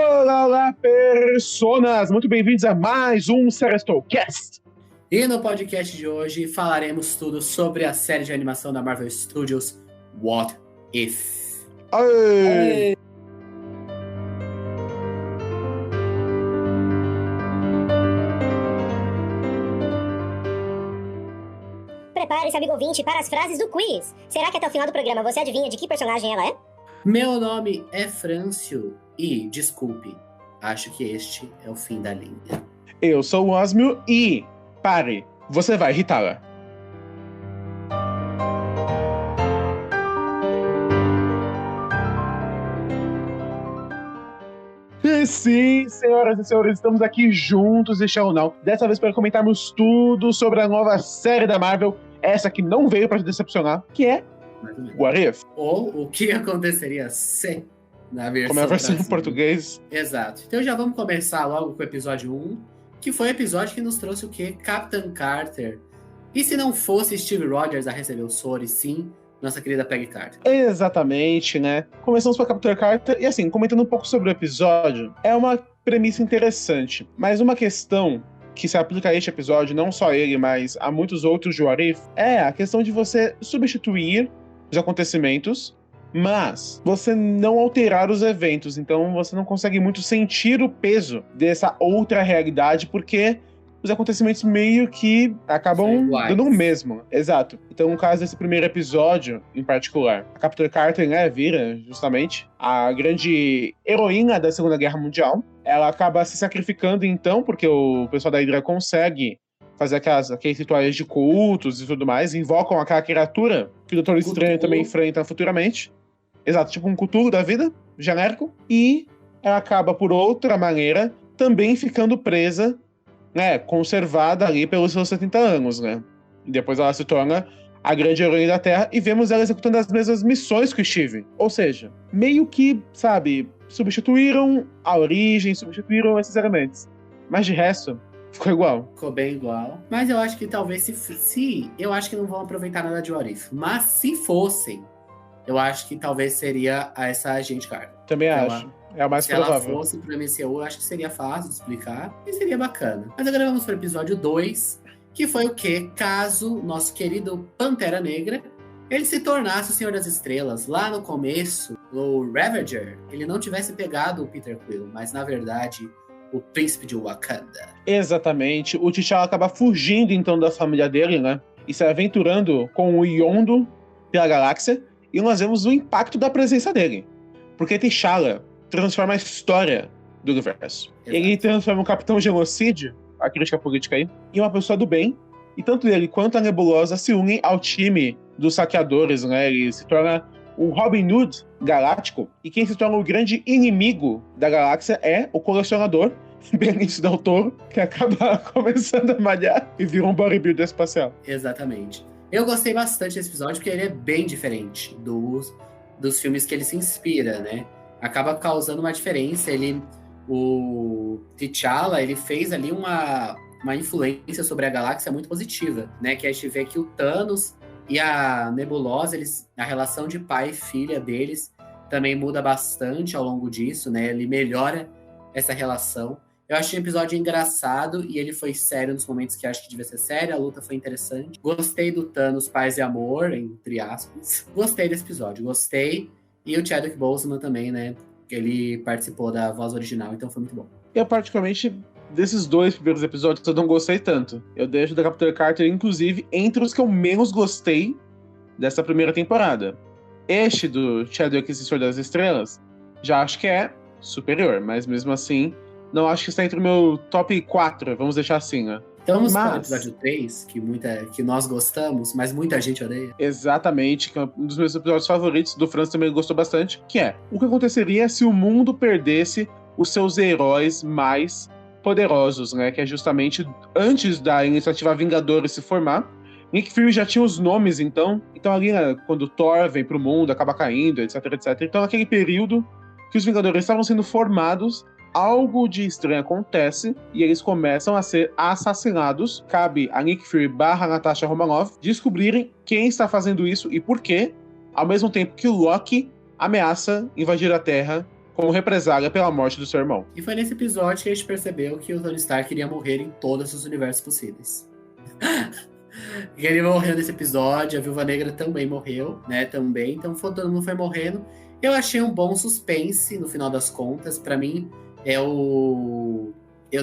Olá, olá, personas! Muito bem-vindos a mais um Serestocast. E no podcast de hoje falaremos tudo sobre a série de animação da Marvel Studios, What If? Aê! Prepare-se, amigo ouvinte, para as frases do quiz. Será que até o final do programa você adivinha de que personagem ela é? Meu nome é Frâncio e, desculpe, acho que este é o fim da linha. Eu sou o Osmio e... Pare, você vai irritá-la. E sim, senhoras e senhores, estamos aqui juntos neste canal. Dessa vez para comentarmos tudo sobre a nova série da Marvel, essa que não veio para te decepcionar, que é What If? Ou o que aconteceria se na versão Como é a versão em brasileira. português. Exato. Então já vamos começar logo com o episódio 1, que foi o episódio que nos trouxe o quê? Captain Carter. E se não fosse Steve Rogers a receber o soro, e sim, nossa querida Peggy Carter. Exatamente, né? Começamos com a Captain Carter, e assim, comentando um pouco sobre o episódio, é uma premissa interessante, mas uma questão que se aplica a este episódio, não só ele, mas a muitos outros de What If, é a questão de você substituir os acontecimentos, mas você não alterar os eventos, então você não consegue muito sentir o peso dessa outra realidade, porque os acontecimentos meio que acabam dando o mesmo. Exato. Então, no caso desse primeiro episódio, em particular, a Captain Carter, né, vira, justamente, a grande heroína da Segunda Guerra Mundial. Ela acaba se sacrificando, então, porque o pessoal da Hydra consegue fazer aqueles rituais de cultos e tudo mais, invocam aquela criatura que o Doutor Estranho também enfrenta futuramente. Exato, tipo um Cthulhu da vida, genérico. E ela acaba, por outra maneira, também ficando presa, né, conservada ali pelos seus 70 anos, né? E depois ela se torna a grande heroína da Terra e vemos ela executando as mesmas missões que o Steve. Ou seja, meio que, sabe, substituíram a origem, substituíram esses elementos. Mas de resto, ficou igual. Ficou bem igual. Mas eu acho que talvez se eu acho que não vão aproveitar nada de What If. Mas se fossem, eu acho que talvez seria essa Agente Carter. Também acho. É a mais provável. Se ela fosse pro MCU, eu acho que seria fácil de explicar e seria bacana. Mas agora vamos pro episódio 2, que foi o quê? Caso nosso querido Pantera Negra, ele se tornasse o Senhor das Estrelas. Lá no começo, o Ravager, ele não tivesse pegado o Peter Quill, mas na verdade, o Príncipe de Wakanda. Exatamente. O T'Challa acaba fugindo então da família dele, né? E se aventurando com o Yondo pela galáxia. E nós vemos o impacto da presença dele. Porque T'Challa transforma a história do universo. Exato. Ele transforma o Capitão Genocídio, a crítica política aí, em uma pessoa do bem. E tanto ele quanto a Nebulosa se unem ao time dos saqueadores, né? Ele se torna o Robin Hood galáctico. E quem se torna o grande inimigo da galáxia é o colecionador, Benício Del Toro, que acaba começando a malhar e vira um bodybuilder espacial. Exatamente. Eu gostei bastante desse episódio porque ele é bem diferente dos filmes que ele se inspira, né? Acaba causando uma diferença. O T'Challa, ele fez ali uma influência sobre a galáxia muito positiva, né? Que a gente vê que o Thanos e a Nebulosa, a relação de pai e filha deles também muda bastante ao longo disso, né? Ele melhora essa relação. Eu achei o episódio engraçado e ele foi sério nos momentos que acho que devia ser sério. A luta foi interessante. Gostei do Thanos Paz e Amor, entre aspas. Gostei desse episódio, gostei. E o Chadwick Boseman também, né? Ele participou da voz original, então foi muito bom. Eu, particularmente, desses dois primeiros episódios, eu não gostei tanto. Eu deixo da Captain Carter, inclusive, entre os que eu menos gostei dessa primeira temporada. Este do Chadwick e Senhor das Estrelas, já acho que é superior, mas mesmo assim, não acho que está entre o meu top 4, vamos deixar assim, né? Então vamos para o episódio 3, que nós gostamos, mas muita gente odeia. Exatamente, que é um dos meus episódios favoritos, do Franz também gostou bastante, que é o que aconteceria se o mundo perdesse os seus heróis mais poderosos, né? Que é justamente antes da iniciativa Vingadores se formar. Nick Fury já tinha os nomes, então ali, né, quando Thor vem pro mundo, acaba caindo, etc, etc. Então, naquele período que os Vingadores estavam sendo formados, algo de estranho acontece e eles começam a ser assassinados. Cabe a Nick Fury / Natasha Romanoff descobrirem quem está fazendo isso e por quê, ao mesmo tempo que o Loki ameaça invadir a Terra como represália pela morte do seu irmão. E foi nesse episódio que a gente percebeu que o Tony Stark iria morrer em todos os universos possíveis. E ele morreu nesse episódio, a Viúva Negra também morreu, né? Também, então todo mundo foi morrendo. Eu achei um bom suspense no final das contas. Pra mim, eu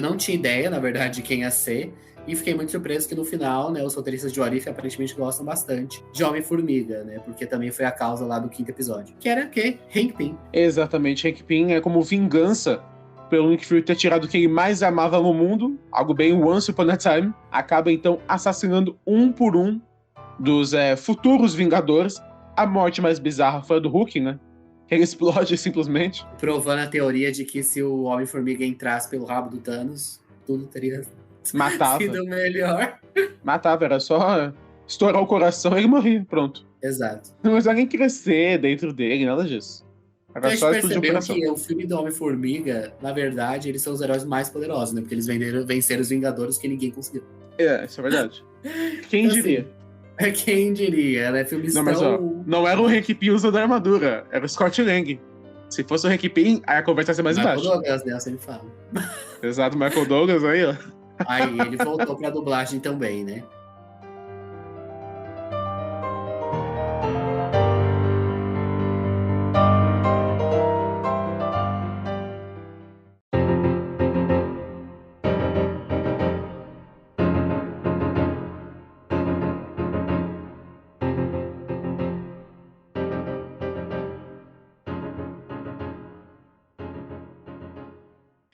não tinha ideia, na verdade, de quem ia ser. E fiquei muito surpreso que no final, né, os roteiristas de What If aparentemente gostam bastante de Homem-Formiga, né? Porque também foi a causa lá do 5º episódio. Que era o quê? Hank Pym. Exatamente, Hank Pym é como vingança pelo Nick Fury ter tirado o que ele mais amava no mundo, algo bem Once Upon a Time, acaba então assassinando um por um dos futuros Vingadores. A morte mais bizarra foi a do Hulk, né? Ele explode simplesmente. Provando a teoria de que se o Homem-Formiga entrasse pelo rabo do Thanos, tudo teria Matava. sido melhor. Matava, era só estourar o coração e ele morria, pronto. Exato. Não precisava nem crescer dentro dele, nada disso. Então a Era gente só explodir o percebeu coração. que o filme do Homem-Formiga, na verdade, eles são os heróis mais poderosos, né? Porque eles venceram os Vingadores que ninguém conseguiu. Isso é verdade. Quem Então, diria? Quem diria, né? Filmes Não, mas ó, não era o Hank Pym usando a armadura, era o Scott Lang. Se fosse o Hank Pym, aí a conversa ia ser mais Michael baixa. Douglas, né? Eu sempre falo. Exato, Michael Douglas aí, ó. Aí ele voltou pra dublagem também, né?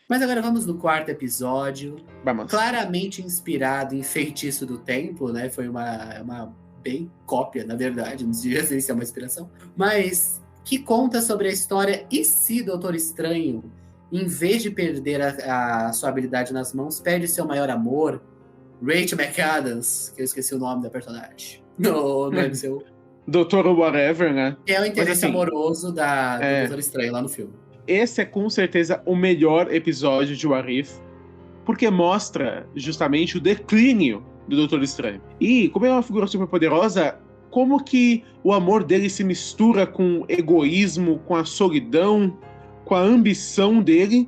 Mas agora vamos no 4º episódio. Vamos. Claramente inspirado em Feitiço do Tempo, né? Foi uma bem cópia, na verdade. Não sei se é uma inspiração. Mas que conta sobre a história e se Doutor Estranho, em vez de perder a sua habilidade nas mãos, perde seu maior amor, Rachel McAdams, que eu esqueci o nome da personagem. No MCU. Doutor Whatever, né? Que é o interesse assim, amoroso do Doutor Estranho lá no filme. Esse é com certeza o melhor episódio de What If, porque mostra justamente o declínio do Doutor Estranho. E, como ele é uma figura super poderosa, como que o amor dele se mistura com o egoísmo, com a solidão, com a ambição dele,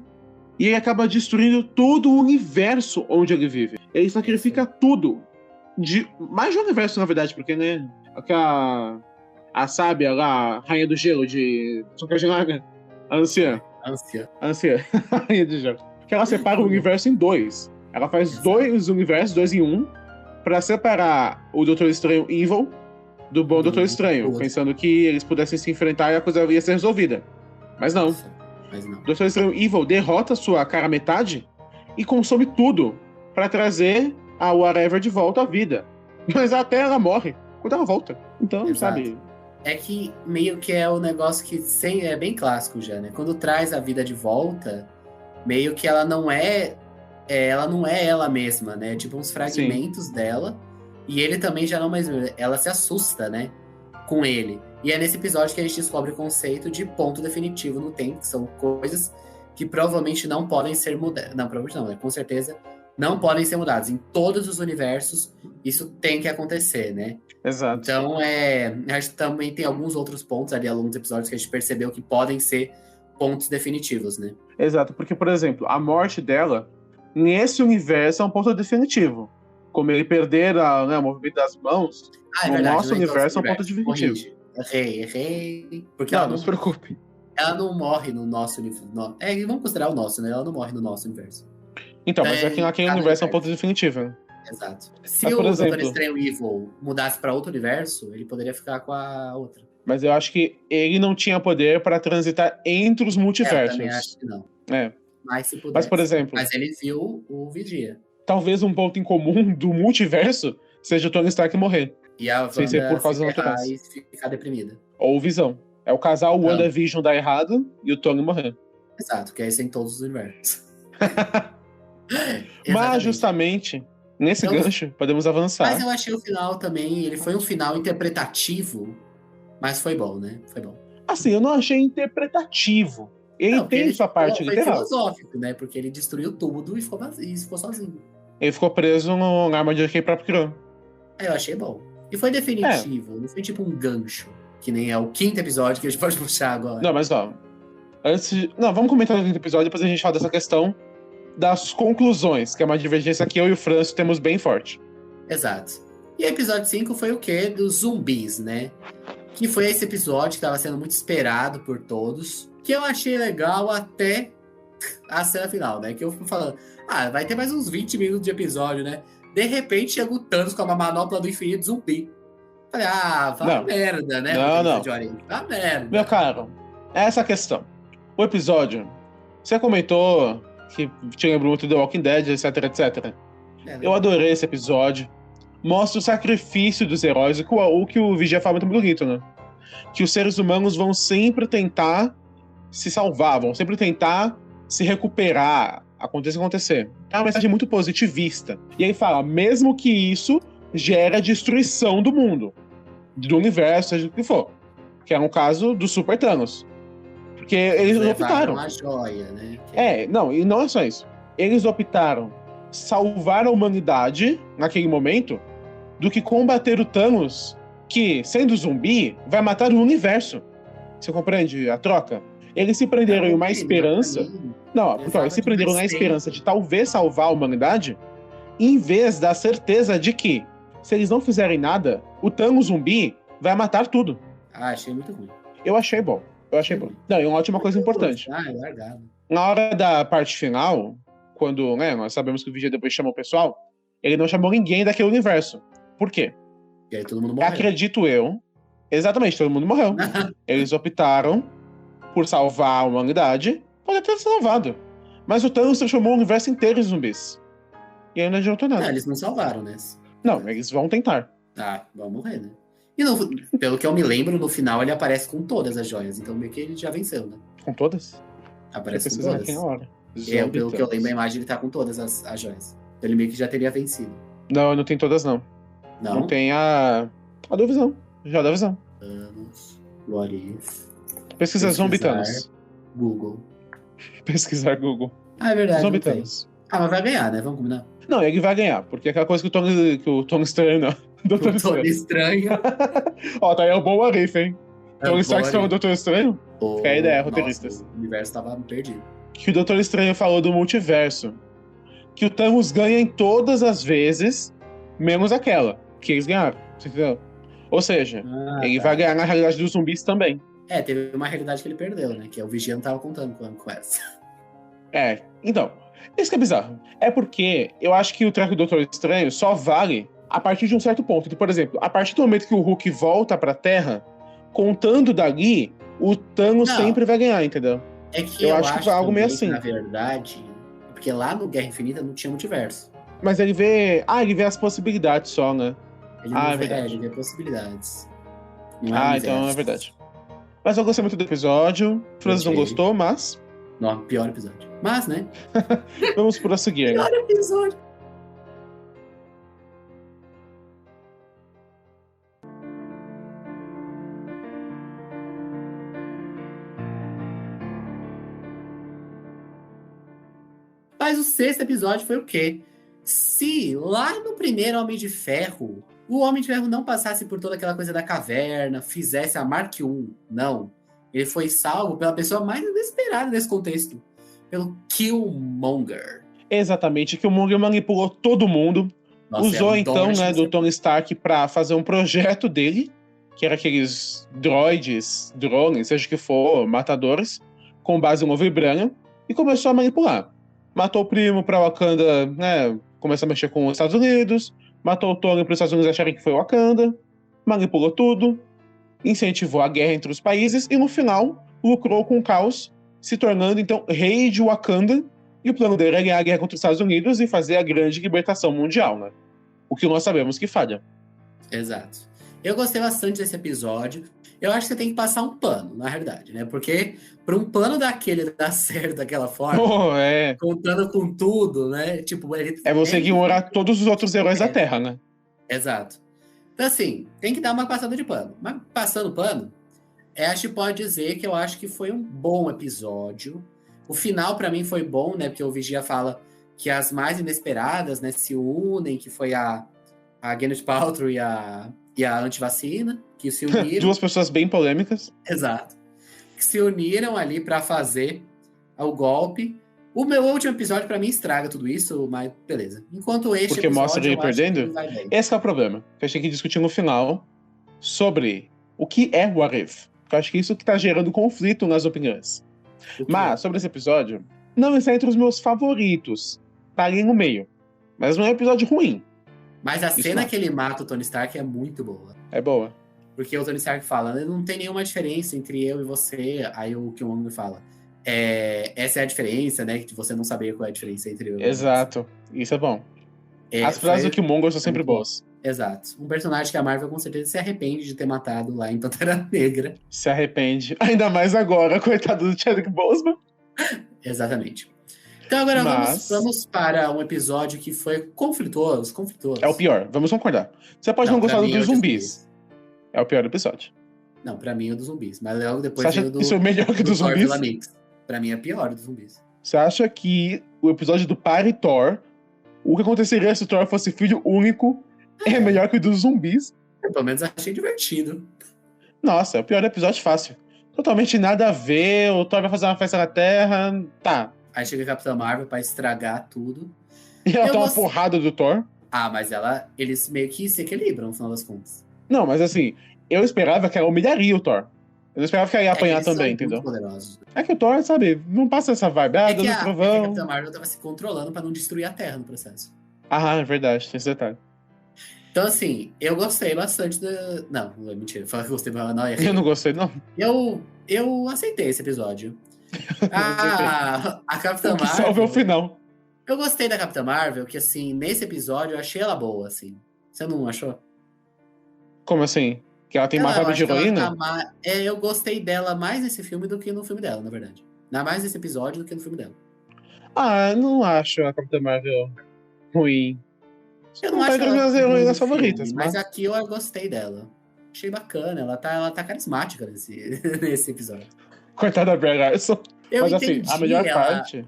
e ele acaba destruindo todo o universo onde ele vive. Ele sacrifica tudo. Mais de um universo, na verdade, porque, né? A sábia lá, a Rainha do Gelo de Sokajilaga, a anciã. Rainha do Gelo. Que ela separa o universo em 2. Ela faz 2 universos, 2 em 1, pra separar o Doutor Estranho Evil do bom Doutor Estranho, pensando que eles pudessem se enfrentar e a coisa ia ser resolvida. Mas não. Doutor Estranho Evil derrota sua cara metade e consome tudo pra trazer a Whatever de volta à vida. Mas até ela morre quando ela volta. Então, sabe... É que meio que é o negócio que é bem clássico já, né? Quando traz a vida de volta, meio que ela não é ela mesma, né? Tipo uns fragmentos dela. E ele também já não mais... Ela se assusta, né? Com ele. E é nesse episódio que a gente descobre o conceito de ponto definitivo no tempo, que são coisas que provavelmente não podem ser mudadas. Não, provavelmente não, né? Com certeza não podem ser mudadas. Em todos os universos, isso tem que acontecer, né? Exato. Então, a gente também tem alguns outros pontos ali ao longo dos episódios que a gente percebeu que podem ser pontos definitivos, né? Exato, porque, por exemplo, a morte dela, nesse universo, é um ponto definitivo. Como ele perder o movimento das mãos, no nosso universo é um ponto definitivo. Errei. Porque não se preocupe. Ela não morre no nosso universo. Vamos considerar o nosso, né? Ela não morre no nosso universo. Então, mas aqui naquele universo é um ponto definitivo, né? Exato. Se o Doutor Estranho Evil mudasse pra outro universo, ele poderia ficar com a outra. Mas eu acho que ele não tinha poder para transitar entre os multiversos. Eu também acho que não. Mas se pudesse. Mas, por exemplo... Mas ele viu o Vigia. Talvez um ponto em comum do multiverso seja o Tony Stark morrer. E a Wanda sem ser por causa se e ficar deprimida. Ou Visão. É o casal WandaVision dar errado e o Tony morrer. Exato, que é isso em todos os universos. Mas justamente... Nesse gancho, podemos avançar. Mas eu achei o final também, ele foi um final interpretativo, mas foi bom, né? Foi bom. Assim, eu não achei interpretativo. Ele tem sua parte literal. Foi filosófico, né? Porque ele destruiu tudo e ficou sozinho. Ele ficou preso na armadilha que ele próprio criou. Eu achei bom. E foi definitivo, não foi tipo um gancho, que nem é o 5º episódio que a gente pode puxar agora. Não, mas ó, Não, vamos comentar no quinto episódio, depois a gente fala dessa questão das conclusões, que é uma divergência que eu e o Franço temos bem forte. Exato. E o episódio 5 foi o quê? Dos zumbis, né? Que foi esse episódio que estava sendo muito esperado por todos, que eu achei legal até a cena final, né? Que eu fui falando, vai ter mais uns 20 minutos de episódio, né? De repente chega o Thanos com uma manopla do infinito zumbi. Falei, vai merda, né? Não. Vai merda. Meu caro, essa questão. O episódio, você comentou que te lembrou muito do The Walking Dead, etc, etc. Eu adorei esse episódio. Mostra o sacrifício dos heróis, o que o Vigia fala muito bonito, né? Que os seres humanos vão sempre tentar se salvar, vão sempre tentar se recuperar, aconteça o que acontecer. É uma mensagem muito positivista. E aí fala, mesmo que isso gera destruição do mundo, do universo, seja o que for. Que é um caso do Super Thanos. Porque eles optaram. Uma joia, né? Não, e não é só isso. Eles optaram salvar a humanidade naquele momento do que combater o Thanos, que, sendo zumbi, vai matar o universo. Você compreende a troca? Eles se prenderam em uma esperança. Não, então, eles se prenderam na esperança de talvez salvar a humanidade, em vez da certeza de que, se eles não fizerem nada, o Thanos zumbi vai matar tudo. Achei muito ruim. Eu achei bom. Não, e uma ótima coisa importante. Largado. Na hora da parte final, quando nós sabemos que o Vigia depois chamou o pessoal, ele não chamou ninguém daquele universo. Por quê? E aí todo mundo morreu. Acredito eu. Exatamente, todo mundo morreu. Eles optaram por salvar a humanidade. Pode ter salvado. Mas o Thanos transformou o universo inteiro em zumbis. E aí não adiantou nada. Eles não salvaram, né? Não, eles vão tentar. Vão morrer, né? E pelo que eu me lembro, no final ele aparece com todas as joias. Então meio que ele já venceu, né? Com todas? Aparece com todas. Aqui na hora. Pelo que eu lembro, a imagem ele tá com todas as joias. Então ele meio que já teria vencido. Não tem todas, não. Não tem a do Visão. Já da Visão. Thanos, what if? Pesquisar Zombie Thanos. Google. Pesquisar Google. É verdade. Zombie Thanos. Mas vai ganhar, né? Vamos combinar. Não, ele vai ganhar, porque é aquela coisa que o Tony Estranho, não. Doutor Estranho. Ó, tá aí o bom Arif, hein? Tony Stark se o Doutor Estranho? Fica a ideia, roteiristas. O universo tava perdido. Que o Doutor Estranho falou do multiverso. Que o Thanos ganha em todas as vezes, menos aquela que eles ganharam. Você entendeu? Ou seja, ele vai ganhar na realidade dos zumbis também. Teve uma realidade que ele perdeu, né? Que o Vigia não tava contando com essa. Então, isso que é bizarro. É porque eu acho que o treco do Doutor Estranho só vale a partir de um certo ponto. Então, por exemplo, a partir do momento que o Hulk volta pra Terra, contando dali, o Thanos sempre vai ganhar, entendeu? É que eu acho que foi algo meio assim. Na verdade, porque lá no Guerra Infinita não tinha multiverso. Mas ele vê as possibilidades só, né? Ele vê possibilidades. Então é verdade. Mas eu gostei muito do episódio. O Franz não gostou, mas... Não, pior episódio. Mas, né? Vamos prosseguir. Pior episódio. Mas o sexto episódio foi o quê? Se lá no primeiro Homem de Ferro, o Homem de Ferro não passasse por toda aquela coisa da caverna, fizesse a Mark I, não. Ele foi salvo pela pessoa mais inesperada nesse contexto, pelo Killmonger. Exatamente, Killmonger manipulou todo mundo. Usou então, né, do Tony Stark pra fazer um projeto dele, que era aqueles drones, seja o que for, matadores, com base no Vibranium, e começou a manipular. Matou o primo pra Wakanda, né, começar a mexer com os Estados Unidos, matou o Tony para os Estados Unidos acharem que foi Wakanda, manipulou tudo, incentivou a guerra entre os países e no final lucrou com o caos, se tornando então rei de Wakanda, e o plano dele é ganhar a guerra contra os Estados Unidos e fazer a grande libertação mundial, né? O que nós sabemos que falha. Exato. Eu gostei bastante desse episódio. Eu acho que você tem que passar um pano, na realidade, né? Porque para um plano daquele dar certo daquela forma, contando com tudo, né? Tipo, você ignorar todos os outros heróis da Terra, né? Exato. Então, assim, tem que dar uma passada de pano. Mas passando pano, acho que pode dizer que eu acho que foi um bom episódio. O final, para mim, foi bom, né? Porque o Vigia fala que as mais inesperadas, né, se unem, que foi a Gwyneth Paltrow e a antivacina, que se uniram. Duas pessoas bem polêmicas. Exato. que se uniram ali pra fazer o golpe. O meu último episódio, pra mim, estraga tudo isso, mas beleza. Enquanto este Porque mostra ele eu acho que perdendo? ele vai bem. Esse é o problema. Que a gente tem que discutir no final sobre o que é What If. Eu acho que isso que tá gerando conflito nas opiniões. O que Mas, sobre esse episódio, não está entre os meus favoritos. Tá ali no meio. Mas não é um episódio ruim. Mas a Isso cena não. que ele mata o Tony Stark é muito boa. É boa. Porque o Tony Stark fala, não tem nenhuma diferença entre eu e você. Aí o Killmonger fala, essa é a diferença, né? Que você não saber qual é a diferença entre eu e você. Exato. Isso é bom. As frases do Killmonger são sempre boas. Exato. Um personagem que a Marvel com certeza se arrepende de ter matado lá em Pantera Negra. Se arrepende. Ainda mais agora, coitado do Chadwick Boseman. Exatamente. Então agora vamos para um episódio que foi conflituoso. É o pior, vamos concordar. Você pode não gostar pra mim dos é o de zumbis. É o pior episódio. Não, pra mim é o dos zumbis. Mas logo depois Você acha veio que isso é melhor que dos Thor zumbis? Villa Mix. Pra mim é pior dos zumbis. Você acha que o episódio do Par e Thor, o que aconteceria se o Thor fosse filho único, é melhor que o dos zumbis? Eu, pelo menos achei divertido. Nossa, é o pior episódio fácil. Totalmente nada a ver, o Thor vai fazer uma festa na Terra, tá. Aí chega a Capitã Marvel pra estragar tudo. E ela Eu toma uma gostei. porrada do Thor. Ah, mas eles meio que se equilibram no final das contas. Não, mas assim, eu esperava que ela humilharia o Thor. Eu não esperava que ela ia apanhar Eles são também, muito entendeu? poderosos. É que o Thor, sabe, não passa essa vibe. Ah, É que dando a trovão. Capitã Marvel tava se controlando pra não destruir a Terra no processo. Ah, é verdade, tem esse detalhe. Então, assim, eu gostei bastante da... Não, é mentira. Falar que eu gostei, mas não, errei. Eu não gostei, não. Eu aceitei esse episódio. A Capitã O que salva é o Marvel... final. Eu gostei da Capitã Marvel, que, assim, nesse episódio eu achei ela boa, assim. Você não achou? Como assim? Que ela tem uma eu vibe acho de que ela heroína? tá eu gostei dela mais nesse filme do que no filme dela, na verdade. Mais nesse episódio do que no filme dela. Ah, eu não acho a Capitã Marvel ruim. Eu não tá acho entre as ela minhas ruim heroínas no favoritas, filme, mas aqui eu gostei dela. Achei bacana, ela tá carismática nesse episódio. Coitada da Brie Larson. Eu Mas assim, entendi a melhor ela. parte...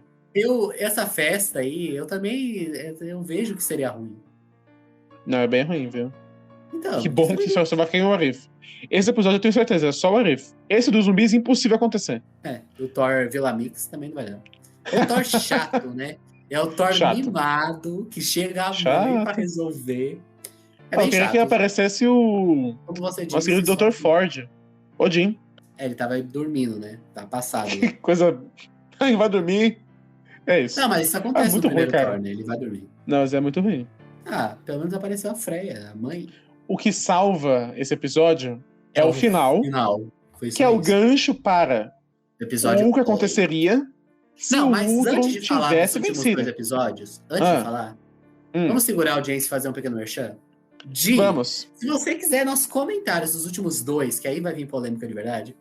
Essa festa aí, eu também eu vejo que seria ruim. Não, é bem ruim, viu? Então, Que bom que só vai cair o Arif. Esse episódio eu tenho certeza, é só o Arif. Esse dos zumbis é impossível acontecer. o Thor Villa Mix também não vai dar. É o Thor chato, né? É o Thor Chato. mimado, que chega a mãe Chato. pra resolver. É Eu bem queria chato. que aparecesse o Como você disse, nosso querido só- Dr. Ford. Odin. ele tava dormindo, né? Tá passado. Coisa... Ai, vai dormir. É isso. Não, mas isso acontece muito no primeiro ruim, cara. Thor, né? Ele vai dormir. Não, mas é muito ruim. Ah, pelo menos apareceu a Freya, a mãe. O que salva esse episódio é o final, Foi isso que é o mesmo. gancho para Episódio o que 8. aconteceria se Não, o mas Ultron antes de falar dos tivesse últimos vencido. 2 episódios, antes Ah. de falar, Hum, vamos segurar a audiência e fazer um pequeno merchan? Vamos. Se você quiser nossos comentários dos últimos 2, que aí vai vir polêmica de verdade,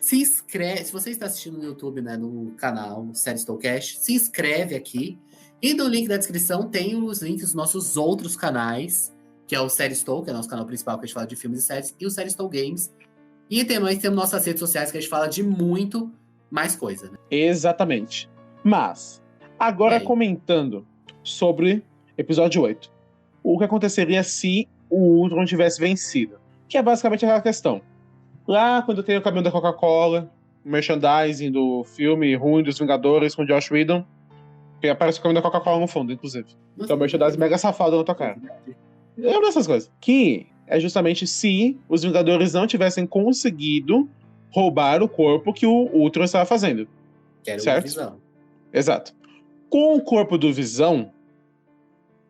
se inscreve. Se você está assistindo no YouTube, né, no canal Série Stowcast, se inscreve aqui. E no link da descrição tem os links dos nossos outros canais, que é o Série Stow, que é o nosso canal principal, que a gente fala de filmes e séries, e o Série Stow Games. E também temos nossas redes sociais, que a gente fala de muito mais coisa, né? Exatamente. Mas, agora E aí? comentando sobre episódio 8. O que aconteceria se o Ultron tivesse vencido? Que é basicamente aquela questão. Lá, quando tem o caminhão da Coca-Cola, o merchandising do filme ruim dos Vingadores com Josh Whedon, que aparece o caminhão da Coca-Cola no fundo, inclusive. Então, o merchandising mega safado na tua cara. É uma dessas coisas. Que é justamente se os Vingadores não tivessem conseguido roubar o corpo que o Ultron estava fazendo. Quero Certo? visão. Exato. Com o corpo do Visão,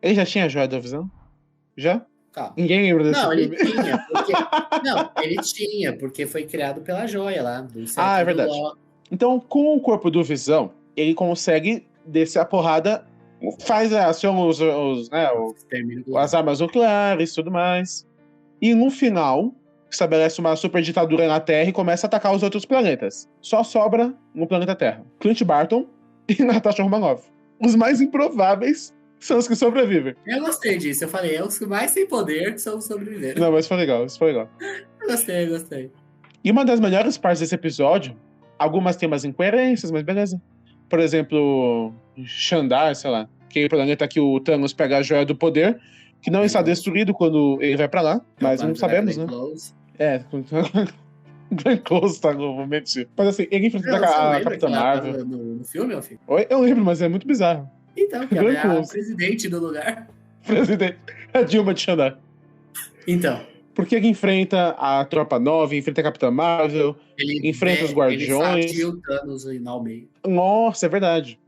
ele já tinha a joia da Visão? Já? Calma. Ninguém lembra desse Não, ele filme. tinha, porque... Não, ele tinha, porque foi criado pela joia lá. Do Ah, é do verdade. Loki. Então, com o corpo do Visão, ele consegue descer a porrada, faz aciona Termina com as armas nucleares e tudo mais. E no final, estabelece uma super ditadura na Terra e começa a atacar os outros planetas. Só sobra no planeta Terra Clint Barton e Natasha Romanoff. Os mais improváveis são os que sobrevivem. Eu gostei disso, eu falei, é os que mais têm poder que são os sobreviventes. Não, mas foi legal, isso foi legal. Eu gostei. E uma das melhores partes desse episódio, algumas têm umas incoerências, mas beleza. Por exemplo, Xandar, sei lá, que é o planeta que o Thanos pega a joia do poder, que não está destruído quando ele vai pra lá, mas não sabemos, né? É, Glenn Close tá no momento. Mas assim, ele enfrenta Você não a lembra que Capitã ela Marvel. tava no filme, meu filho? Oi? Eu lembro, mas é muito bizarro. Então, que Glenn ela é a Close. presidente do lugar. Presidente. A Dilma de Xandar. Então, Porque ele enfrenta a Tropa Nova, enfrenta a Capitã Marvel, enfrenta os ele Guardiões. fatia o Thanos no meio. Nossa, é verdade.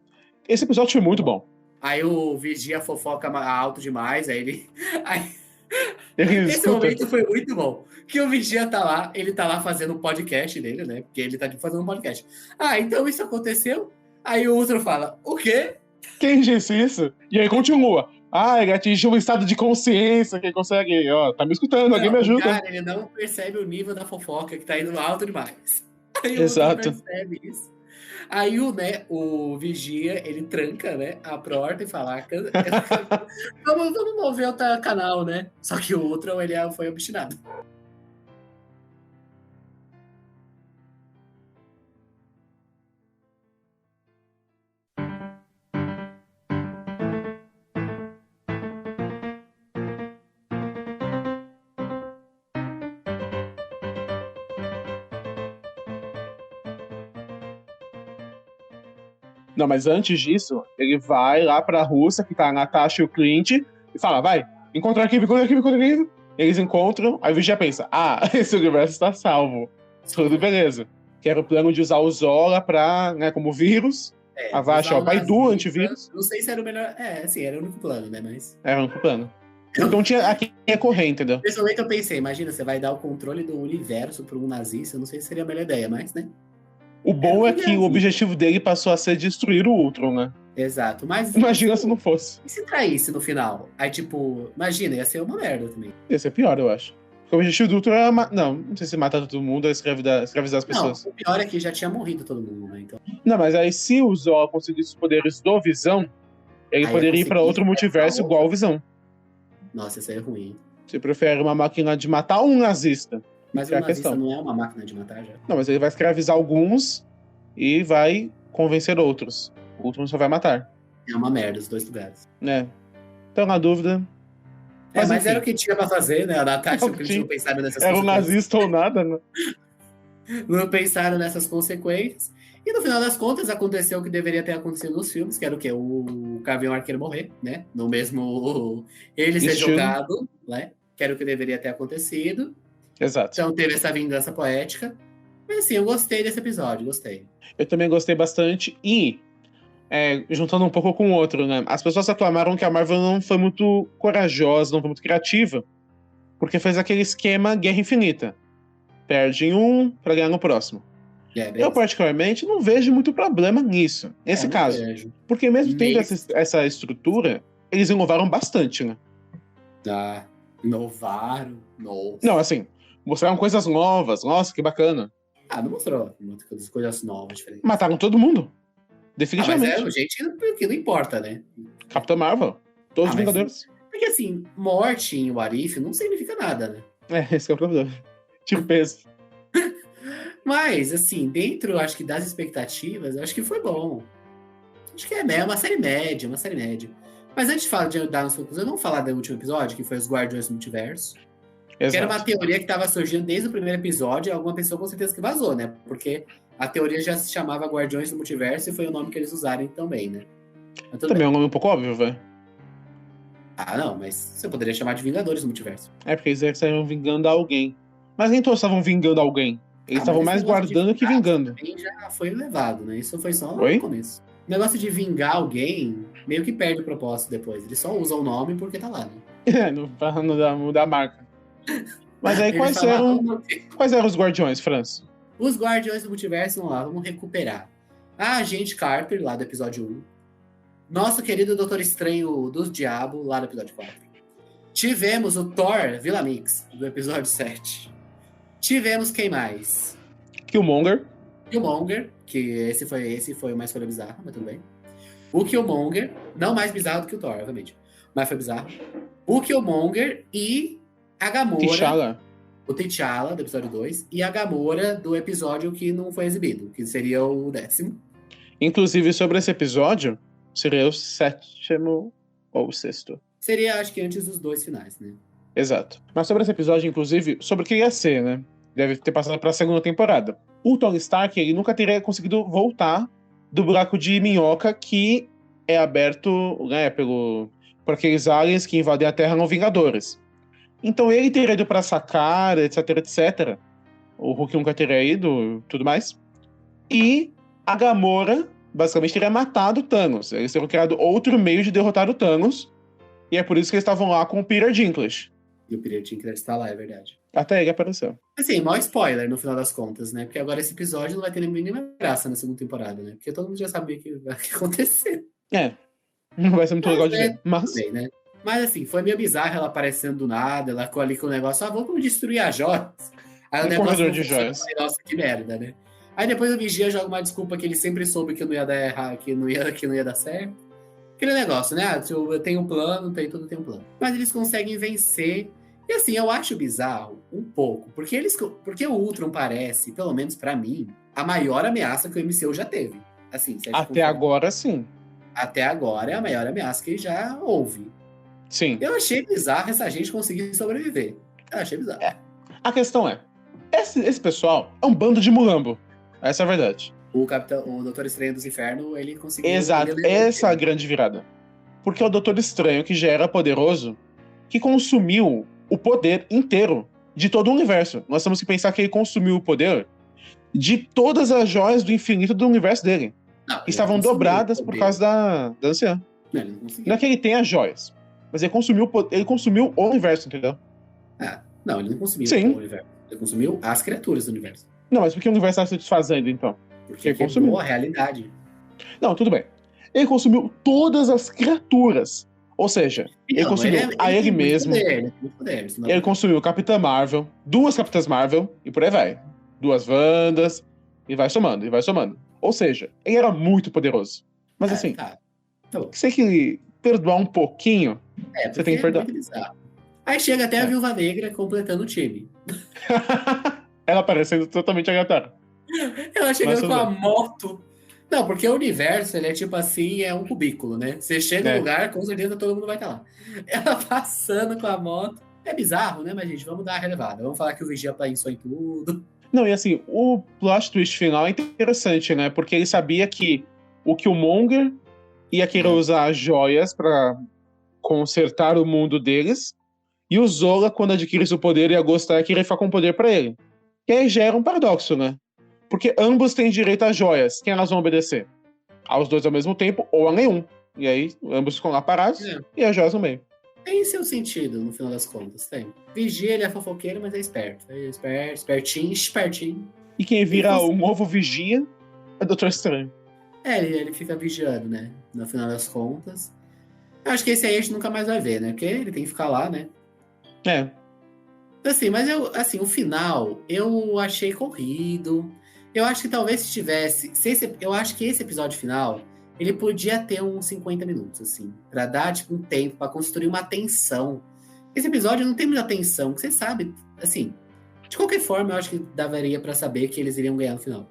Esse episódio foi muito bom. Aí o Vigia fofoca alto demais, aí ele... Aí, Ele esse escuta. momento foi muito bom. Que o Vigia tá lá, ele tá lá fazendo o podcast dele, né? Porque ele tá fazendo um podcast. Ah, então isso aconteceu? Aí o outro fala, o quê? Quem disse isso? E aí continua. Ah, ele atingiu um estado de consciência que consegue. Ó, tá me escutando, alguém me O ajuda. cara, ele não percebe o nível da fofoca que tá indo alto demais. Aí o Exato. outro percebe isso. Aí o Vigia, ele tranca, né, a porta e fala, vamos mover outro canal, né? Só que o outro, ele foi obstinado. Não, mas antes disso, ele vai lá pra Rússia, que tá a Natasha e o Clint, e fala, vai, encontra a equipe, encontra a equipe, encontra a equipe. Eles encontram, aí o Vigia pensa, esse universo está salvo. Tudo beleza. Que era o plano de usar o Zola pra, né, como vírus. A Vasha, o Baidu, antivírus. Não sei se era o melhor... assim, era o único plano, né, mas... Era o único plano. Então tinha aqui ia correr, entendeu? Nesse momento eu pensei, imagina, você vai dar o controle do universo pra um nazista, eu não sei se seria a melhor ideia, mas, né? O bom é que o objetivo dele passou a ser destruir o Ultron, né? Exato, mas... Imagina se não fosse. E se traísse no final? Aí, tipo, imagina, ia ser uma merda também. Ia ser pior, eu acho. Porque o objetivo do Ultron era... não sei se matar todo mundo ou escravizar as pessoas. Não, o pior é que já tinha morrido todo mundo, né? Então... Não, mas aí se o Zola conseguisse os poderes do Visão, ele aí poderia ir pra outro multiverso igual o Visão. Nossa, isso aí é ruim. Você prefere uma máquina de matar um nazista? Mas o nazista não é uma máquina de matar já? Não, mas ele vai escravizar alguns e vai convencer outros. O Ultron só vai matar. É uma merda, os dois lugares. Né? Então, na dúvida... Mas enfim. era o que tinha pra fazer, né? A Natasha e o Clint não pensaram nessas Era um consequências. nazista ou nada, né? Não pensaram nessas consequências. E no final das contas, aconteceu o que deveria ter acontecido nos filmes, que era o quê? O Gavião Arqueiro morrer, né? No mesmo... Ele ser Estilo. jogado, né? Que era o que deveria ter acontecido. Exato. Então teve essa vingança poética. Mas assim, eu gostei desse episódio, gostei. Eu também gostei bastante. E, juntando um pouco com o outro, né? As pessoas reclamaram que a Marvel não foi muito corajosa, não foi muito criativa, porque fez aquele esquema Guerra Infinita. Perde em um pra ganhar no próximo. Eu, particularmente, não vejo muito problema nisso, nesse caso. Vejo. Porque mesmo tendo essa estrutura, eles inovaram bastante, né? Ah, inovaram. Nossa. Não, assim, mostraram coisas novas. Nossa, que bacana. Não mostrou muitas coisas novas, diferentes. Mataram todo mundo. Mas Definitivamente. é gente que não importa, né? Capitã Marvel. Todos os mas Vingadores. Porque assim, morte em What If não significa nada, né? Esse é o problema. Tiro peso. Mas, assim, dentro, acho que das expectativas, acho que foi bom. Acho que é uma série média, Mas antes de falar de dar nos conclusões, vamos falar do último episódio, que foi os Guardiões do Multiverso. Exato. Que era uma teoria que estava surgindo desde o primeiro episódio, e alguma pessoa com certeza que vazou, né? Porque a teoria já se chamava Guardiões do Multiverso e foi o nome que eles usaram também, né? Também é um nome um pouco óbvio, velho. Não, mas você poderia chamar de Vingadores do Multiverso. Porque eles estavam vingando alguém. Mas nem todos estavam vingando alguém. Eles estavam mais guardando que vingando. Também já foi levado, né? Isso foi só Oi? no começo. O negócio de vingar alguém meio que perde o propósito depois. Ele só usa o nome porque tá lá, né? Pra não mudar a marca. Mas aí quais eram os Guardiões, Franz? Os Guardiões do Multiverso, vamos lá, vamos recuperar. A Agente Carter, lá do episódio 1. Nosso querido Doutor Estranho dos Diabos, lá do episódio 4. Tivemos o Thor Villamix, do episódio 7. Tivemos quem mais? Killmonger, que esse foi o mais folha bizarra, mas tudo bem. O Killmonger, não mais bizarro do que o Thor, obviamente, mas foi bizarro. O Killmonger e a Gamora. T'Challa. O T'Challa, do episódio 2, e a Gamora do episódio que não foi exibido, que seria o 10º. Inclusive, sobre esse episódio, seria o 7º ou o 6º. Seria, acho que antes dos 2 finais, né? Exato. Mas sobre esse episódio, inclusive, sobre o que ia ser, né? deve ter passado para a segunda temporada. O Tony Stark, ele nunca teria conseguido voltar do buraco de minhoca que é aberto, né, por aqueles aliens que invadem a Terra no Vingadores. Então ele teria ido pra Sakaar, etc, etc. O Hulk nunca teria ido, tudo mais. E a Gamora, basicamente, teria matado o Thanos. Eles teriam criado outro meio de derrotar o Thanos. E é por isso que eles estavam lá com o Peter Dinklage. E o Peter Dinklage está lá, é verdade. Até ele apareceu. Assim, maior spoiler no final das contas, né? Porque agora esse episódio não vai ter nenhuma graça na segunda temporada, né? Porque todo mundo já sabia o que vai acontecer. Não vai ser muito legal de ver. Mas... Bem, né? Mas assim, foi meio bizarro ela aparecendo do nada, ela ficou ali com o negócio, vamos destruir as joias. Aí o negócio corredor de joias. Nossa, que merda, né? Aí depois o Vigia joga uma desculpa que ele sempre soube que não ia dar errado, que não ia dar certo. Aquele negócio, né? Eu tenho um plano, tudo tem um plano. Mas eles conseguem vencer. E assim, eu acho bizarro um pouco, porque o Ultron parece, pelo menos pra mim, a maior ameaça que o MCU já teve. Assim, até agora, sim. Até agora é a maior ameaça que já houve. Sim. Eu achei bizarro essa gente conseguir sobreviver. Eu achei bizarro. A questão é, esse pessoal é um bando de mulambo. Essa é a verdade. O Doutor Estranho dos Infernos, ele conseguiu... Exato, essa é a grande virada. Porque é o Doutor Estranho, que já era poderoso, que consumiu o poder inteiro de todo o universo. Nós temos que pensar que ele consumiu o poder de todas as joias do infinito do universo dele. Que estavam dobradas por causa da anciã. Não, ele não conseguiu. Não é que ele tenha as joias, mas ele consumiu o universo, entendeu? Não, ele não consumiu Sim. o universo. Ele consumiu as criaturas do universo. Não, mas por que o universo está se desfazendo, então? Porque ele consumiu a realidade. Não, tudo bem. Ele consumiu todas as criaturas. Ou seja, ele consumiu a ele mesmo. Ele consumiu Capitã Marvel, 2 Capitãs Marvel, e por aí vai. 2 Wandas, e vai somando, e vai somando. Ou seja, ele era muito poderoso. Mas assim, você que perdoar um pouquinho, você tem que perdoar. Aí chega até a Viúva Negra completando o time. Ela parecendo totalmente aleatória. Ela chegando com a moto. Não, porque o universo, ele é tipo assim, é um cubículo, né? Você chega no lugar, com certeza todo mundo vai estar lá. Ela passando com a moto. É bizarro, né? Mas, gente, vamos dar a relevada. Vamos falar que o Vigia pensou em tudo. Não, e assim, o plot twist final é interessante, né? Porque ele sabia que o Killmonger ia querer usar as joias pra consertar o mundo deles, e o Zola, quando adquirisse o poder, ia gostar e querer ficar com o poder pra ele. E aí gera um paradoxo, né? Porque ambos têm direito às joias. Quem elas vão obedecer? Aos dois ao mesmo tempo, ou a nenhum. E aí, ambos ficam lá parados, e as joias no meio. Tem seu sentido, no final das contas, tem. Vigia, ele é fofoqueiro, mas é esperto. É espertinho. E quem vira o novo Vigia é o Doutor Estranho. Ele fica vigiando, né? No final das contas. Eu acho que esse aí a gente nunca mais vai ver, né? Porque ele tem que ficar lá, né? Assim, mas o final, eu achei corrido. Eu acho que talvez se tivesse... eu acho que esse episódio final, ele podia ter uns 50 minutos, assim. Pra dar, tipo, um tempo, pra construir uma tensão. Esse episódio não tem muita tensão, que você sabe, assim... De qualquer forma, eu acho que daria pra saber que eles iriam ganhar no final.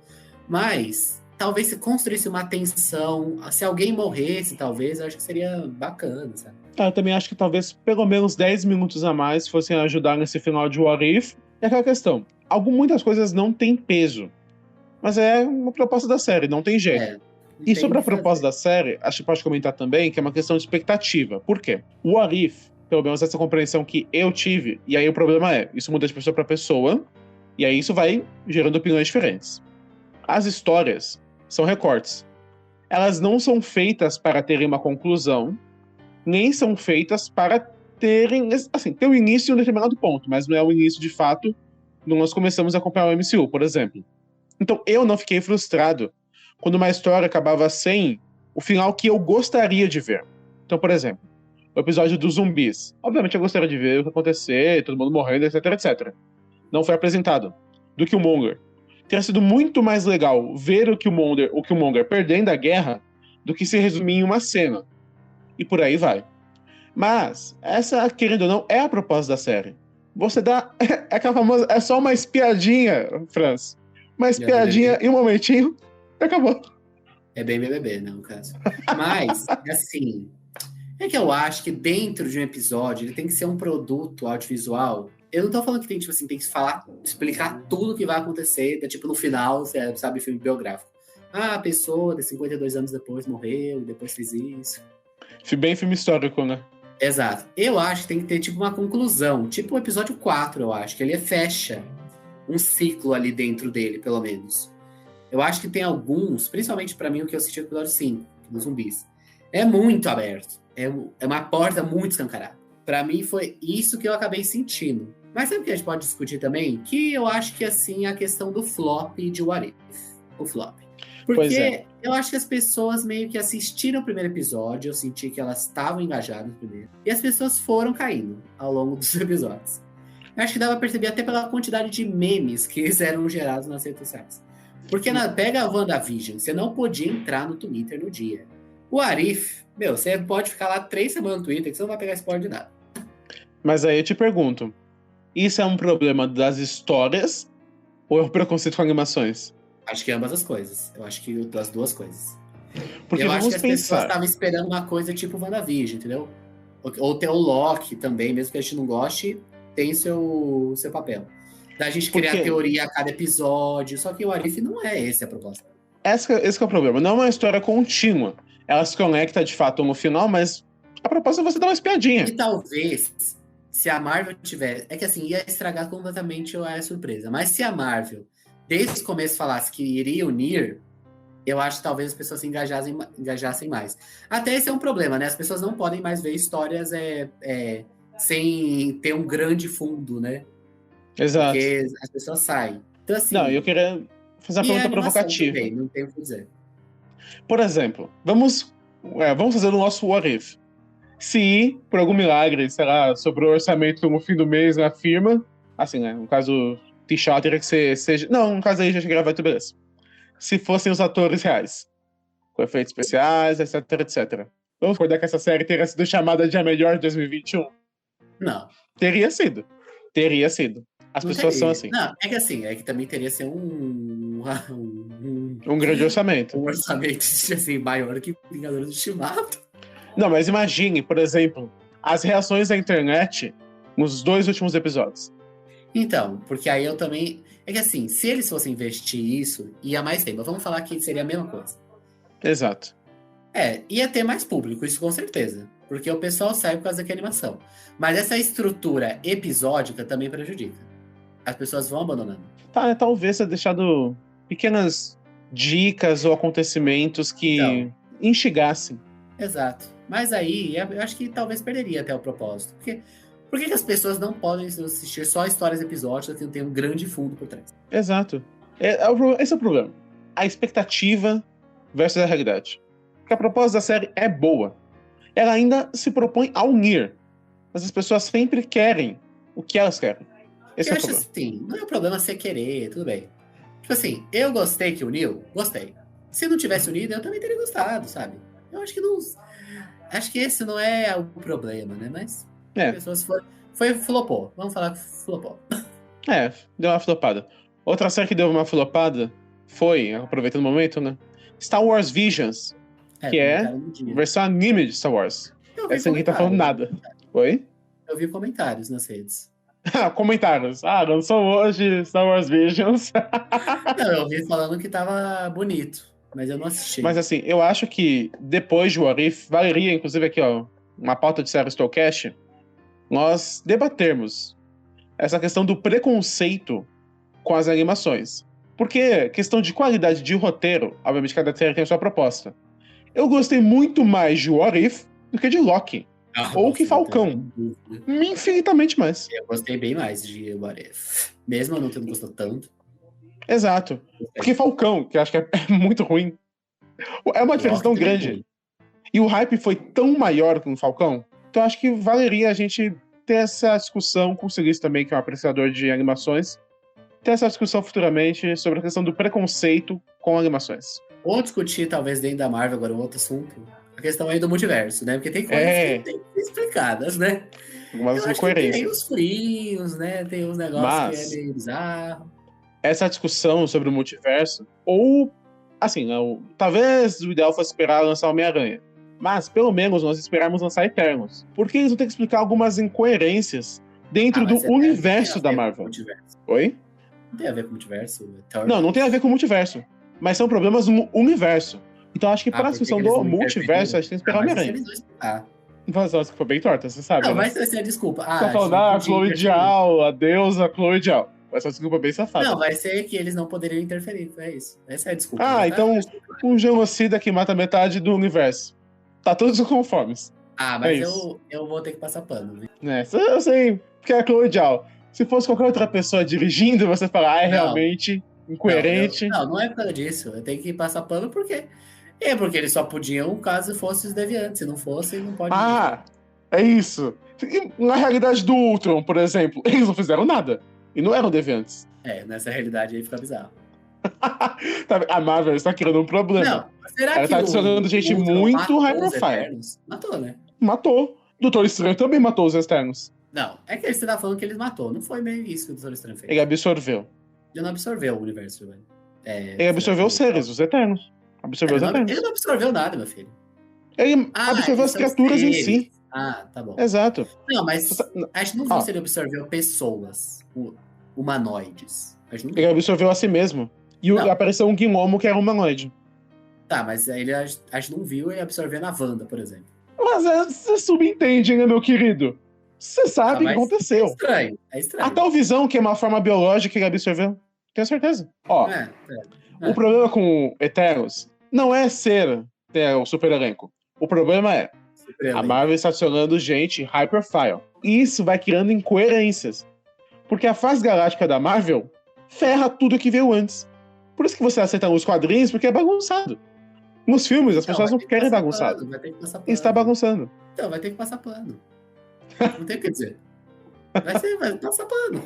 Mas, talvez se construísse uma tensão... Se alguém morresse, talvez, eu acho que seria bacana, sabe? Eu também acho que talvez pelo menos 10 minutos a mais fossem ajudar nesse final de What If. E aquela questão, muitas coisas não têm peso. Mas é uma proposta da série, não tem jeito. E sobre a proposta da série, acho que pode comentar também que é uma questão de expectativa. Por quê? O What If, pelo menos essa compreensão que eu tive, e aí o problema é, isso muda de pessoa para pessoa, e aí isso vai gerando opiniões diferentes. As histórias são recortes. Elas não são feitas para terem uma conclusão, nem são feitas para terem, assim, ter o início em um determinado ponto, mas não é o início de fato quando nós começamos a acompanhar o MCU, por exemplo. Então eu não fiquei frustrado quando uma história acabava sem o final que eu gostaria de ver. Então, por exemplo, o episódio dos zumbis. Obviamente eu gostaria de ver o que acontecer, todo mundo morrendo, etc, etc. Não foi apresentado. Do Killmonger. Teria sido muito mais legal ver o Killmonger perdendo a guerra do que se resumir em uma cena. E por aí vai. Mas, essa, querendo ou não, é a proposta da série. Você dá... É aquela famosa... É só uma espiadinha, Franz. Uma espiadinha e um momentinho e acabou. É bem BBB, né, no caso. Mas, assim... É que eu acho que dentro de um episódio ele tem que ser um produto audiovisual Eu não tô falando que tem, tipo assim, tem que falar, explicar tudo que vai acontecer, tipo, no final, sabe, filme biográfico. Ah, a pessoa de 52 anos depois morreu, e depois fez isso. Bem filme histórico, né? Exato. Eu acho que tem que ter, tipo, uma conclusão. Tipo o episódio 4, eu acho, que ele fecha um ciclo ali dentro dele, pelo menos. Eu acho que tem alguns, principalmente pra mim, o que eu assisti no episódio 5, dos zumbis. É muito aberto. É uma porta muito escancarada. Pra mim, foi isso que eu acabei sentindo. Mas sabe o que a gente pode discutir também? Que eu acho que, assim, a questão do flop de What If. O flop. Porque eu acho que as pessoas meio que assistiram o primeiro episódio, eu senti que elas estavam engajadas no primeiro, e as pessoas foram caindo ao longo dos episódios. Eu acho que dava pra perceber até pela quantidade de memes que eles eram gerados nas redes sociais. Porque pega a WandaVision, você não podia entrar no Twitter no dia. O Arif, você pode ficar lá 3 semanas no Twitter que você não vai pegar spoiler de nada. Mas aí eu te pergunto, isso é um problema das histórias ou é um preconceito com animações? Acho que ambas as coisas. Eu acho que das duas coisas. Porque eu vamos acho que as pessoas pensar. estavam esperando uma coisa tipo WandaVision, entendeu? Ou tem o Loki também, mesmo que a gente não goste, tem seu papel. Da gente criar teoria a cada episódio, só que o Arif não é esse a proposta. Esse é o problema. Não é uma história contínua. Ela se conecta de fato no final, mas a proposta é você dar uma espiadinha. E talvez, se a Marvel tiver... É que assim, ia estragar completamente a surpresa. Mas se a Marvel, desde o começo, falasse que iria unir, eu acho que talvez as pessoas se engajassem mais. Até esse é um problema, né? As pessoas não podem mais ver histórias sem ter um grande fundo, né? Exato. Porque as pessoas saem. Então, assim... Não, eu queria fazer uma pergunta provocativa. Também, não tenho o que dizer. Por exemplo, vamos fazer o nosso What If. Se, por algum milagre, sei lá, sobrou orçamento no fim do mês na firma, assim, né? No caso, T'Challa teria que seja... Não, no caso aí já chegaria, vai ter beleza. Se fossem os atores reais, com efeitos especiais, etc, etc. Vamos recordar que essa série teria sido chamada de a melhor de 2021? Não. Teria sido. As não pessoas teria. são assim. Não, é que assim, é que também teria que ser um grande orçamento. Um orçamento assim, maior que Vingadores do Ultimato. Não, mas imagine, por exemplo, as reações da internet nos 2 últimos episódios. Então, porque aí eu também... É que assim, se eles fossem investir isso, ia mais tempo. Vamos falar que seria a mesma coisa. Exato. Ia ter mais público, isso com certeza. Porque o pessoal sai por causa da animação. Mas essa estrutura episódica também prejudica. As pessoas vão abandonando. Tá, talvez ter deixado pequenas dicas ou acontecimentos que instigassem. Exato. Mas aí, eu acho que talvez perderia até o propósito. Porque por que as pessoas não podem assistir só histórias episódicas que não tem um grande fundo por trás? Exato. Esse é o problema. A expectativa versus a realidade. Porque a proposta da série é boa. Ela ainda se propõe a unir. Mas as pessoas sempre querem o que elas querem. Esse eu é o acho problema. Assim, não é o problema você querer, tudo bem. Tipo assim, eu gostei que uniu, gostei. Se não tivesse unido, eu também teria gostado, sabe? Eu acho que não... Acho que esse não é o problema, né? Mas as pessoas flopou. Vamos falar que flopou. Deu uma flopada. Outra série que deu uma flopada foi, aproveitando o momento, né? Star Wars Visions, que é versão anime de Star Wars. Essa ninguém tá falando nada. Oi? Eu vi comentários nas redes. Comentários. Lançou hoje Star Wars Visions. Não, eu vi falando que tava bonito, mas eu não assisti. Mas assim, eu acho que depois de What If, valeria, inclusive aqui, ó, uma pauta de série Stowcast, nós debatermos essa questão do preconceito com as animações. Porque questão de qualidade de roteiro, obviamente cada série tem a sua proposta. Eu gostei muito mais de What If do que de Loki. Ou que Falcão. Infinitamente mais. Eu gostei bem mais de What If. Mesmo eu não tendo gostado tanto. Exato. Porque Falcão, que eu acho que é muito ruim. É uma diferença tão grande. E o hype foi tão maior que o Falcão. Então acho que valeria a gente ter essa discussão com o Silício também, que é um apreciador de animações. Ter essa discussão futuramente sobre a questão do preconceito com animações. Ou discutir, talvez, dentro da Marvel, agora um outro assunto. A questão aí do multiverso, né? Porque tem coisas que tem que ser explicadas, né? Algumas incoerências. Tem os frios, né? Tem uns negócios que é meio bizarro. Essa discussão sobre o multiverso, ou, assim, talvez o ideal fosse esperar lançar Homem-Aranha. Mas, pelo menos, nós esperarmos lançar Eternos. Porque eles vão ter que explicar algumas incoerências dentro do mas universo da tem a ver com Marvel. multiverso. Oi? Não tem a ver com multiverso? Thor? Não tem a ver com o multiverso. Mas são problemas no universo. Então acho que para a porque discussão eles do não multiverso, interferiram? a gente tem que esperar o Mas Homem-Aranha. eles vão explicar. Mas nossa, que foi bem torta, você sabe, Não, né? vai ser a desculpa. Tá falando, a Chloe Zhao, a deusa Chloe Zhao. Vai ser uma desculpa bem safada. Não, vai ser que eles não poderiam interferir. É isso. Essa é a desculpa. Ah, Já então um genocida que mata metade do universo. Tá todos conformes. Ah, mas é isso. eu vou ter que passar pano, né? É, eu sei, porque é a Chloe Zhao. Se fosse qualquer outra pessoa dirigindo, você fala, é Não. realmente incoerente. Não é por causa disso. Eu tenho que passar pano porque eles só podiam caso fossem os deviantes. Se não fossem, não pode. Ah, é isso. E na realidade do Ultron, por exemplo, eles não fizeram nada. E não eram deviantes. Nessa realidade aí fica bizarro. A Marvel está criando um problema. Não, será Ela que tá adicionando gente Ultron muito matou high os profile. Eternos? Matou, né? Matou. Doutor Estranho também matou os externos. Não, é que você tá falando que ele matou. Não foi meio isso que o Doutor Estranho fez. Ele absorveu. Ele não absorveu o universo, velho. Ele absorveu os seres, os eternos. Absorveu os eternos. Ele não absorveu nada, meu filho. Ele absorveu as criaturas em si. Ah, tá bom. Exato. Não, mas a gente não viu se ele absorveu pessoas humanoides. A gente não viu. Ele absorveu a si mesmo. E Não. apareceu um gnomo que era humanoide. Tá, mas aí a gente não viu ele absorvendo a Wanda, por exemplo. Mas você subentende, né, meu querido? Você sabe o que mas aconteceu. É estranho. A tal visão que é uma forma biológica que ele absorveu. Tenho certeza. Ó, É. o problema com Eternos não é ter o super elenco. O problema é a Marvel está adicionando gente high profile. E isso vai criando incoerências. Porque a fase galáctica da Marvel ferra tudo que veio antes. Por isso que você aceita nos quadrinhos, porque é bagunçado. Nos filmes, as pessoas não querem bagunçado. Vai ter que passar pano. Está bagunçando. Então, vai ter que passar pano. Não tem o que dizer. Vai passar pano.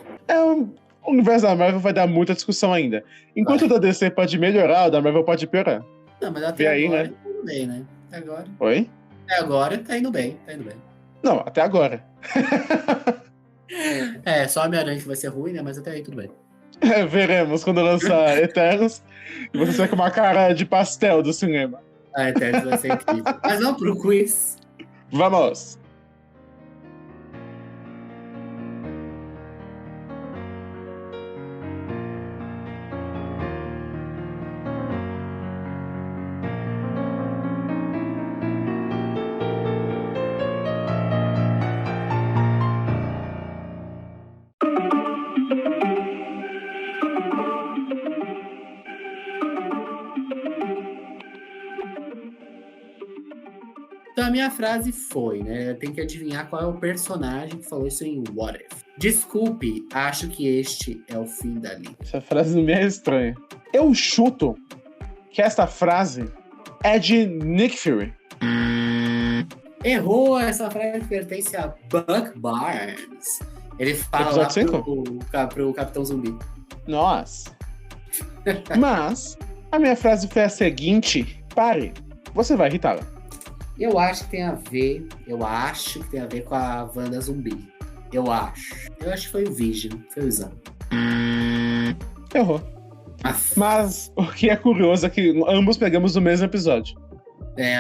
O universo da Marvel vai dar muita discussão ainda. Enquanto o da DC pode melhorar, o da Marvel pode piorar. Não, mas até Vê aí, agora né? tá indo bem, né? Até agora. Oi? Até agora tá indo bem, tá indo bem. Não, até agora. Só Homem-Aranha que vai ser ruim, né? Mas até aí tudo bem. Veremos quando lançar Eternos. E você sai com uma cara de pastel do cinema. Eternos vai ser incrível. Mas vamos pro quiz. Vamos! Então a minha frase foi, né? Tem que adivinhar qual é o personagem que falou isso em What If. Desculpe, acho que este é o fim da linha. Essa frase não me é estranha. Eu chuto que esta frase é de Nick Fury. Errou, essa frase pertence a Buck Barnes. Ele fala lá pro Capitão Zumbi. Nossa. Mas a minha frase foi a seguinte. Pare, você vai irritá-la. Eu acho que tem a ver com a Wanda Zumbi. Eu acho que foi o Vision, foi o Exame. Errou. Mas o que é curioso é que ambos pegamos o mesmo episódio.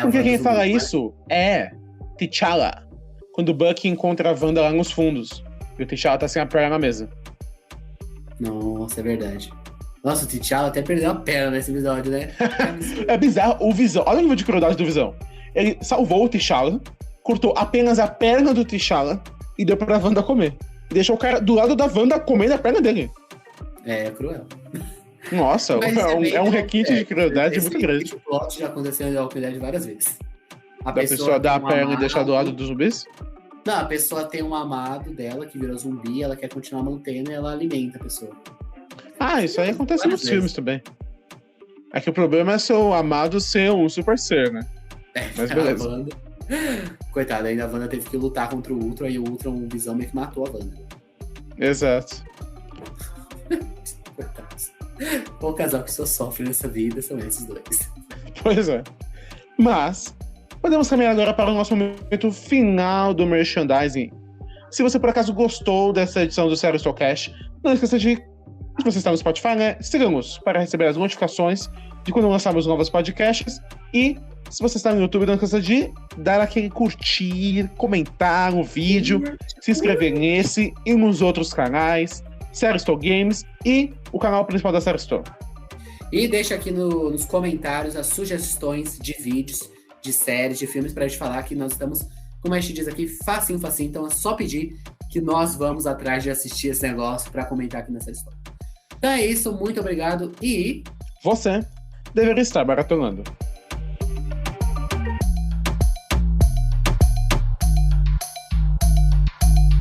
Porque quem fala isso é T'Challa. Quando o Bucky encontra a Wanda lá nos fundos. E o T'Challa tá sem a perna na mesa. Nossa, é verdade. Nossa, o T'Challa até perdeu a perna nesse episódio, né? É bizarro. O Visão, olha o nível de crueldade do Visão. Ele salvou o T'Challa, cortou apenas a perna do T'Challa e deu pra Wanda comer. E deixou o cara do lado da Wanda comendo a perna dele. É cruel. Nossa, é um requinte de crueldade muito grande. Esse plot já aconteceu em Walking Dead várias vezes. A pessoa dar a perna e deixar do lado dos zumbis? Não, a pessoa tem um amado dela que virou zumbi, ela quer continuar mantendo e ela alimenta a pessoa. Ah, isso aí acontece nos filmes também. É que o problema é seu amado ser um super ser, né? Mas beleza. Wanda... Coitada, ainda a Wanda teve que lutar contra o Ultron e o Ultron, o Visão, meio que matou a Wanda. Exato. Coitados. O casal que só sofre nessa vida são esses dois. Pois é. Mas, podemos caminhar agora para o nosso momento final do merchandising. Se você por acaso gostou dessa edição do Sério Soulcast, não esqueça de, se você está no Spotify, né, siga-nos para receber as notificações de quando lançarmos novos podcasts. E Se você está no YouTube, não esqueça de dar aquele curtir, comentar o vídeo, se inscrever nesse e nos outros canais, Série Store Games e o canal principal da Série Store. E deixa aqui nos comentários as sugestões de vídeos, de séries, de filmes, pra gente falar que nós estamos, como a gente diz aqui, facinho. Então é só pedir que nós vamos atrás de assistir esse negócio pra comentar aqui nessa história. Então é isso, muito obrigado e... Você deveria estar maratonando.